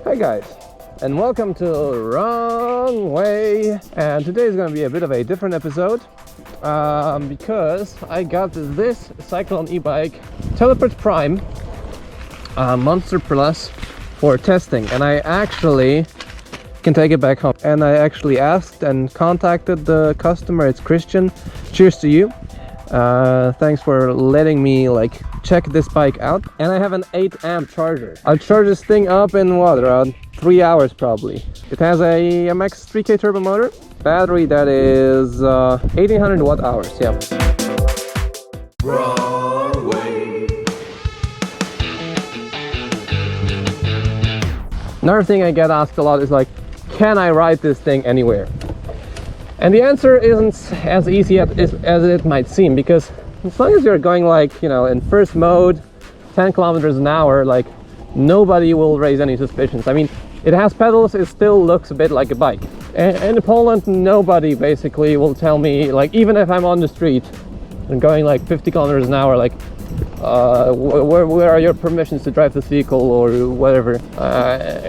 Hey guys, and welcome to Wrong Way. And today is going to be a bit of a different episode because I got this CyklonEbike Teleport Prime Monster Plus for testing, and I actually can take it back home. And I actually asked and contacted the customer. It's Christian. Cheers to you. Thanks for letting me check this bike out. And I have an 8 amp charger. I'll charge this thing up in around 3 hours probably. It has a MX 3K turbo motor, battery that is 1800 watt hours. Yeah. Wrong way. Another thing I get asked a lot is can I ride this thing anywhere? And the answer isn't as easy as it might seem, because as long as you're going in first mode, 10 kilometers an hour, nobody will raise any suspicions. I mean, it has pedals, it still looks a bit like a bike. And in Poland, nobody basically will tell me, even if I'm on the street and going 50 kilometers an hour, where are your permissions to drive this vehicle or whatever.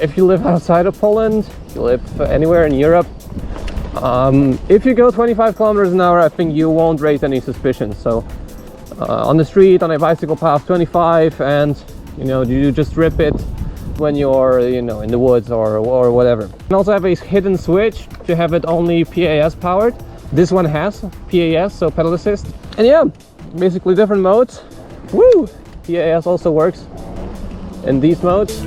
If you live outside of Poland, if you live anywhere in Europe, if you go 25 kilometers an hour, I think you won't raise any suspicions. So on the street, on a bicycle path, 25, and you just rip it when you're in the woods or whatever. And also have a hidden switch to have it only PAS powered. This one has PAS, so pedal assist. And yeah, basically different modes. Woo! PAS also works in these modes.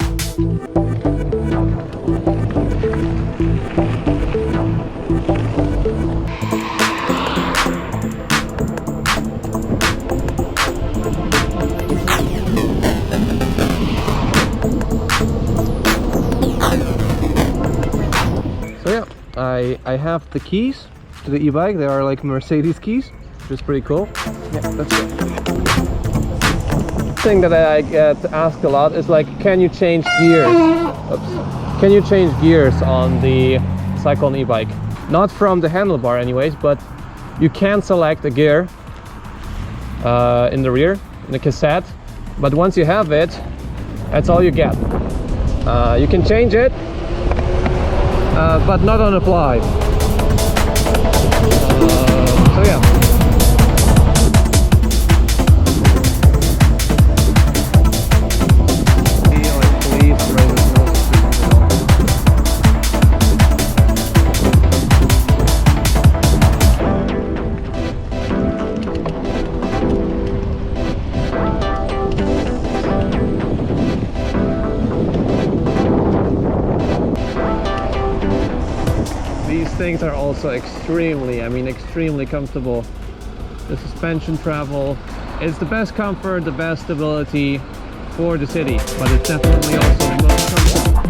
So yeah, I have the keys to the e-bike. They are Mercedes keys, which is pretty cool. Yeah, that's it. Thing that I get asked a lot is can you change gears? Oops. Can you change gears on the CyklonEbike? Not from the handlebar anyways, but you can select a gear in the rear, in the cassette. But once you have it, that's all you get. You can change it, but not on apply. So yeah. These things are also extremely comfortable. The suspension travel is the best comfort, the best stability for the city, but it's definitely also the most comfortable.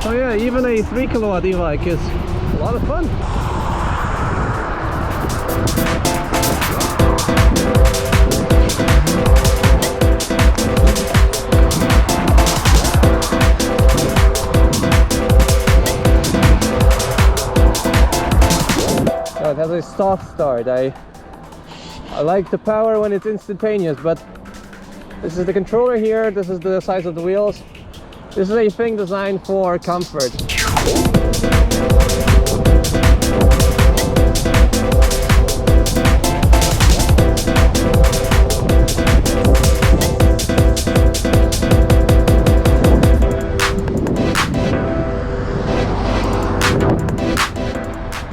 So yeah, even a 3 kilowatt e-bike is a lot of fun. It has a soft start. I like the power when it's instantaneous, but this is the controller here, this is the size of the wheels. This is a thing designed for comfort.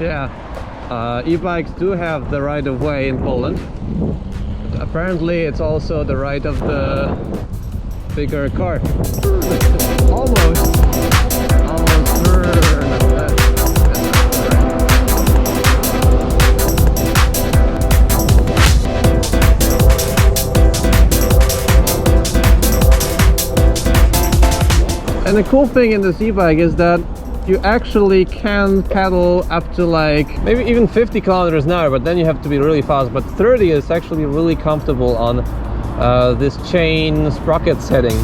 Yeah. E-bikes do have the right of way in Poland. But apparently it's also the right of the bigger car. Almost. And the cool thing in this e-bike is that you actually can pedal up to maybe even 50 kilometers an hour, but then you have to be really fast. But 30 is actually really comfortable on this chain sprocket setting.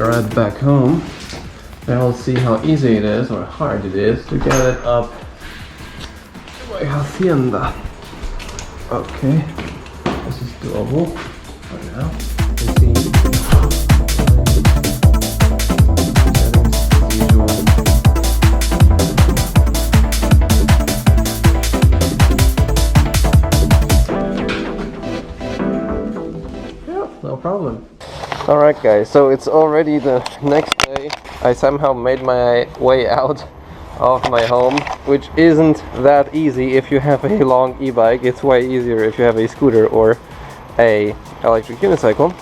ride back home. And I'll see how easy it is or hard it is to get it up to my hacienda. Okay, this is doable for now. You see. No problem. Alright guys, so it's already the next day. I somehow made my way out of my home, which isn't that easy if you have a long e-bike. It's way easier if you have a scooter or a electric unicycle.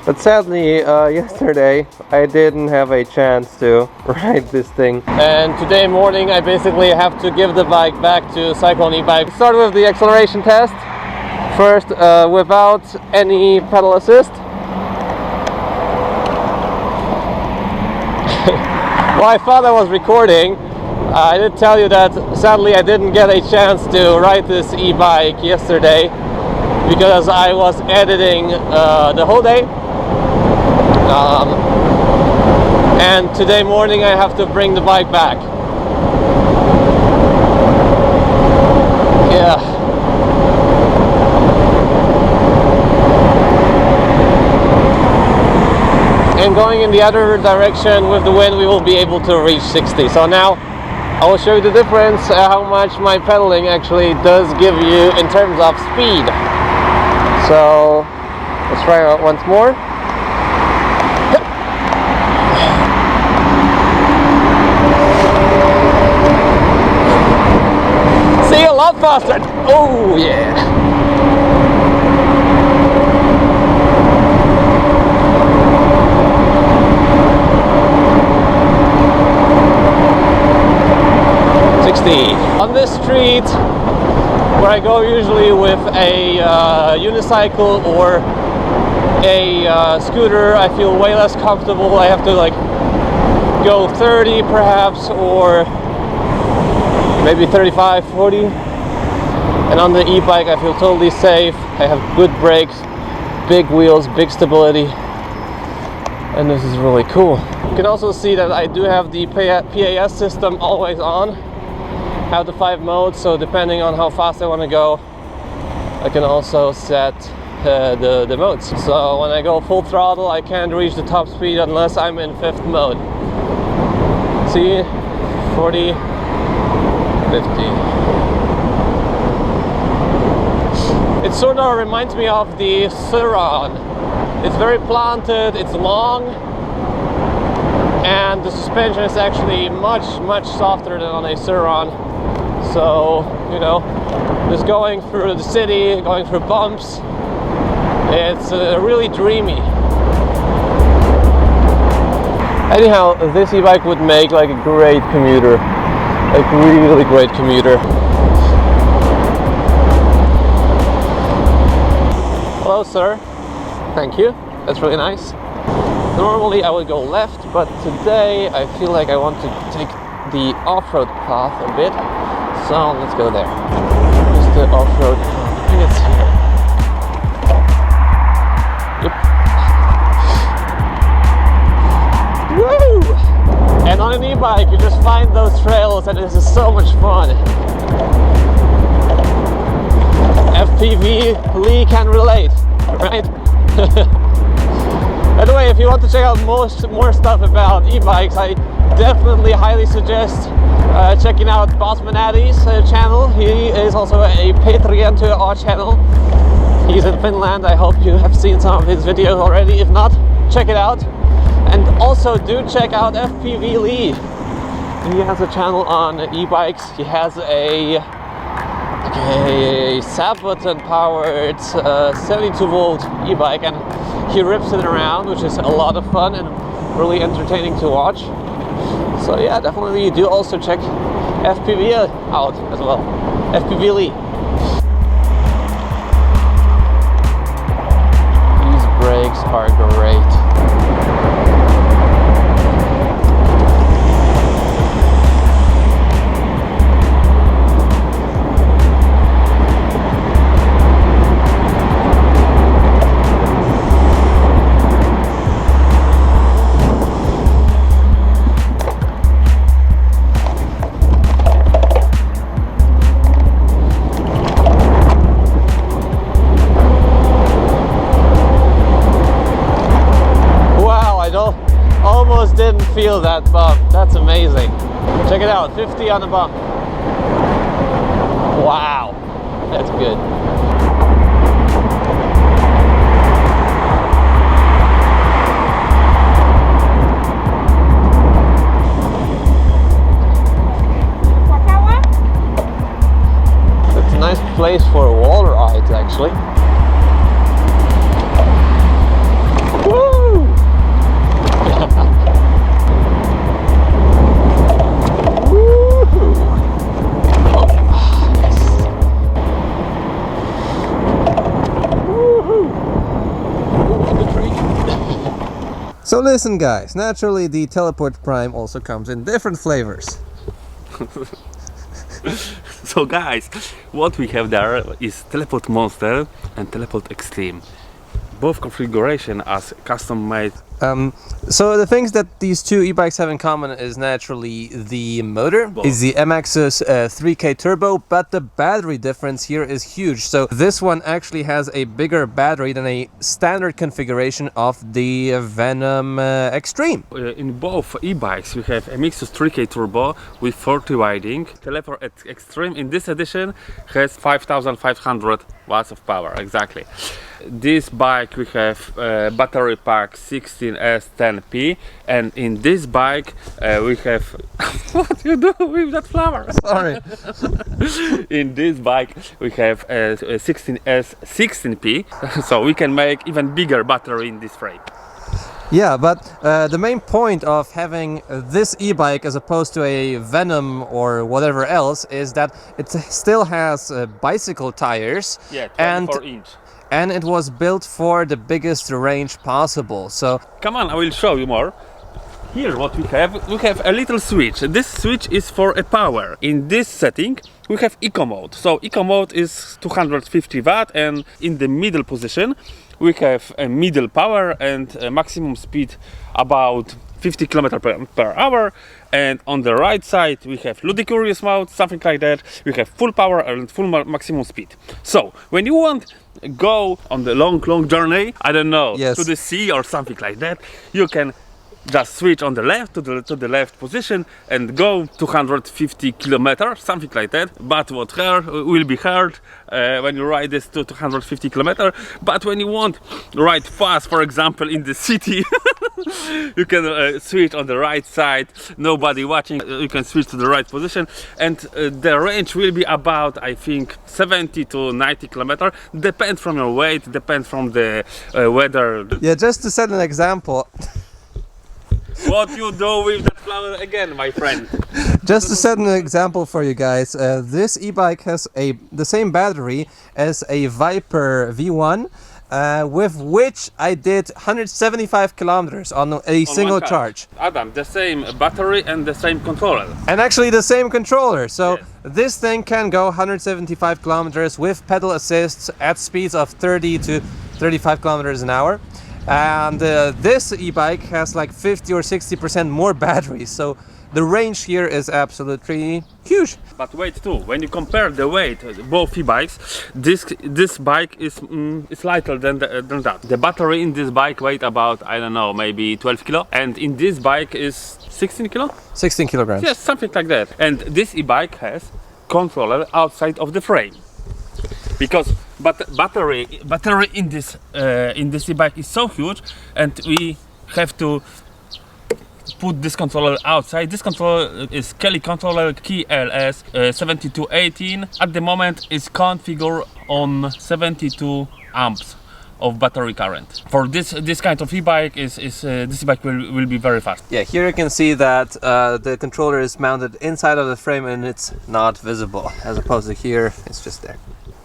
But sadly, yesterday I didn't have a chance to ride this thing. And today morning I basically have to give the bike back to CyklonEbike. Start with the acceleration test. First, without any pedal assist. Well, I thought I was recording. I did tell you that sadly I didn't get a chance to ride this e-bike yesterday because I was editing the whole day. And today morning I have to bring the bike back. Yeah. And going in the other direction with the wind, we will be able to reach 60. So now I will show you the difference, how much my pedaling actually does give you in terms of speed. So let's try it out once more. See, a lot faster. Oh yeah. On this street, where I go usually with a unicycle or a scooter, I feel way less comfortable. I have to like go 30 perhaps, or maybe 35, 40. And on the e-bike I feel totally safe. I have good brakes, big wheels, big stability, and this is really cool. You can also see that I do have the PAS system always on. I have the 5 modes, so depending on how fast I want to go, I can also set the modes. So when I go full throttle, I can't reach the top speed unless I'm in 5th mode. See, 40, 50. It sort of reminds me of the Suron. It's very planted, it's long, and the suspension is actually much softer than on a Suron. So, you know, just going through the city, going through bumps, it's really dreamy. Anyhow, this e-bike would make like a great commuter, like really great commuter. Hello sir, thank you, that's really nice. Normally I would go left, but today I feel like I want to take the off-road path a bit. So let's go there. Here's the off-road. I think it's here. Yep. Woo! And on an e-bike, you just find those trails, and this is so much fun. FPV Lee can relate, right? By the way, if you want to check out more stuff about e-bikes, I definitely highly suggest checking out Boss Manati's channel. He is also a Patreon to our channel. He's in Finland. I hope you have seen some of his videos already. If not, check it out. And also do check out FPV Lee. He has a channel on e-bikes. He has a sap button powered 72 volt e-bike, and he rips it around, which is a lot of fun and really entertaining to watch. So yeah, definitely do also check FPV out as well. FPV Lee. These brakes are great. just didn't feel that bump. That's amazing. Check it out, 50 on the bump. Wow, that's good. It's a nice place for a wall ride, actually. Woo! So listen guys, naturally the Teleport Prime also comes in different flavors. So guys, what we have there is Teleport Monster and Teleport Extreme. Both configuration as custom made. So the things that these two e-bikes have in common is naturally the motor is the MX's 3K turbo, but the battery difference here is huge. So this one actually has a bigger battery than a standard configuration of the Venom Extreme. In both e-bikes we have MX's 3K turbo with 40 winding. Teleport Extreme in this edition has 5500 watts of power, exactly. This bike we have battery pack 16S10P, and in this bike we have what you do with that flower? Sorry. In this bike we have 16S16P, so we can make even bigger battery in this frame. Yeah, but the main point of having this e-bike as opposed to a Venom or whatever else is that it still has bicycle tires. Yeah, 24-inch. And it was built for the biggest range possible. So come on, I will show you more. Here what we have a little switch. This switch is for a power. In this setting we have eco mode. So eco mode is 250 watt, and in the middle position we have a middle power and a maximum speed about 50 km per hour, and on the right side we have ludicrous mode, something like that. We have full power and full maximum speed. So when you want go on the long journey, I don't know, yes, to the sea or something like that, you can just switch on the left to the left position and go 250 kilometers, something like that. But what will be hard when you ride this to 250 kilometers. But when you want ride fast, for example in the city, you can switch on the right side, nobody watching, you can switch to the right position, and the range will be about, I think, 70 to 90 kilometers. Depends from your weight, depends from the weather. yeah, just to set an example. What you do with that flower again, my friend? Just to set an example for you guys, this e-bike has the same battery as a Viper V1, with which I did 175 kilometers on a single charge. Adam, the same battery and the same controller. And actually the same controller. So yes, this thing can go 175 kilometers with pedal assists at speeds of 30 to 35 kilometers an hour. And this e-bike has like 50 or 60% more battery, so the range here is absolutely huge. But weight too. When you compare the weight, both e-bikes, this bike is lighter than that. The battery in this bike weight about, I don't know, maybe 12 kilo, and in this bike is 16 kilo? 16 kilograms. Yes, something like that. And this e-bike has controller outside of the frame. Because battery in this e-bike is so huge, and we have to put this controller outside. This controller is Kelly controller key LS 7218. At the moment is configured on 72 amps of battery current. For this kind of e-bike this e-bike will be very fast. Yeah, here you can see that the controller is mounted inside of the frame and it's not visible, as opposed to here it's just there.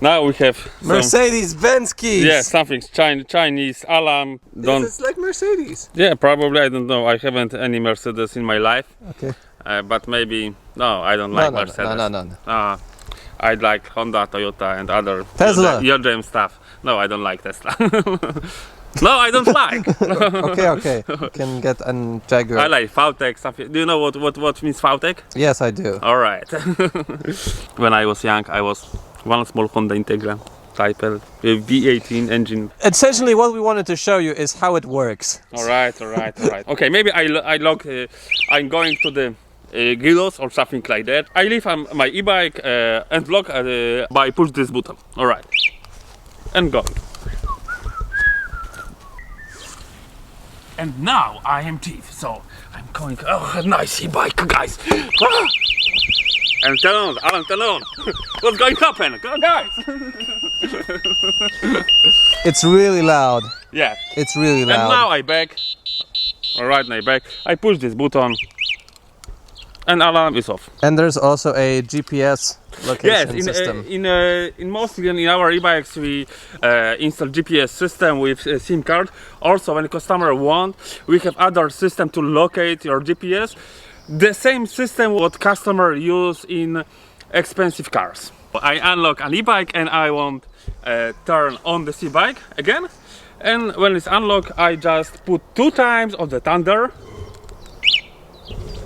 Now we have Mercedes-Benz keys. Yeah, something Chinese alarm. It's like Mercedes. Yeah, probably. I don't know. I haven't any Mercedes in my life. Okay. But maybe no. I don't like Mercedes. No. I'd like Honda, Toyota, and other Tesla. your dream stuff. No, I don't like Tesla. No, I don't like. Okay. You can get a Jaguar. I like VTEC something. Do you know what means VTEC? Yes, I do. All right. When I was young, I was one small Honda Integra. type V18 engine. Essentially, what we wanted to show you is how it works. All right. Okay, maybe I'm going to the Grillos or something like that. I leave my e-bike and lock by push this button. All right, and go. And now I am thief, so I'm going. Oh, nice e-bike, guys! Ah! And turn on, Alan, turn on. What's going to happen? Go, guys! It's really loud. Yeah. It's really loud. And now I back. All right, now I back. I push this button. And alarm is off. And there's also a GPS location system. In mostly in our e-bikes we install GPS system with a SIM card. Also, when the customer want, we have other system to locate your GPS. The same system what customer use in expensive cars. I unlock an e-bike and I want turn on the e-bike again. And when it's unlocked, I just put 2 times on the thunder.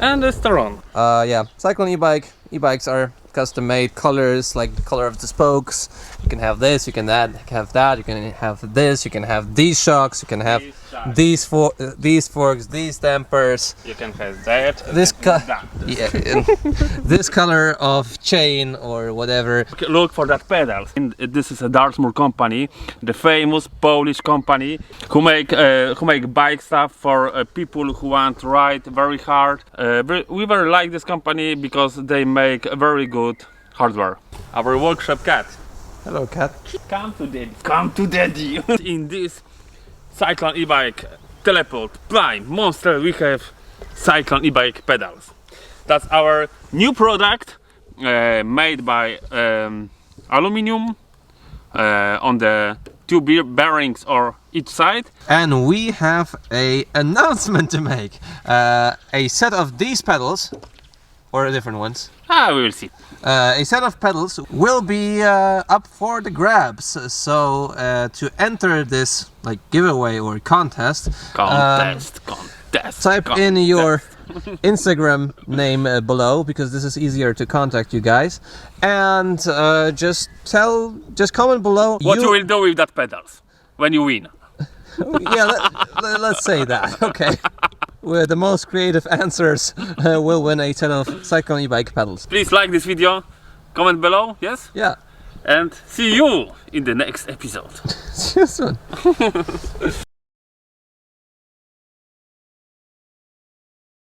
And it's turn on. Yeah, CyklonEbike. E-bikes are custom-made colors, like the color of the spokes. You can have this, you can have that, you can have this, you can have these shocks, you can have these forks, these dampers. You can have that. This color of chain or whatever. Look for that pedal. This is a Dartmoor company, the famous Polish company who make bike stuff for people who want to ride very hard. We very like this company because they make very good hardware. Our workshop cat. Hello, cat. Come to daddy. Come to daddy. In this CyklonEbike Teleport Prime Monster we have CyklonEbike pedals. That's our new product made by aluminium on the 2 bearings on each side. And we have an announcement to make. A set of these pedals, or different ones. We will see. A set of pedals will be up for the grabs. So to enter this like giveaway or contest, type in your Instagram name below, because this is easier to contact you guys, and just comment below what you will do with that pedals when you win. Yeah, let's say that. Okay. With the most creative answers will win a set of CyklonEbike pedals. Please like this video, comment below, yes? Yeah. And see you in the next episode. See you soon.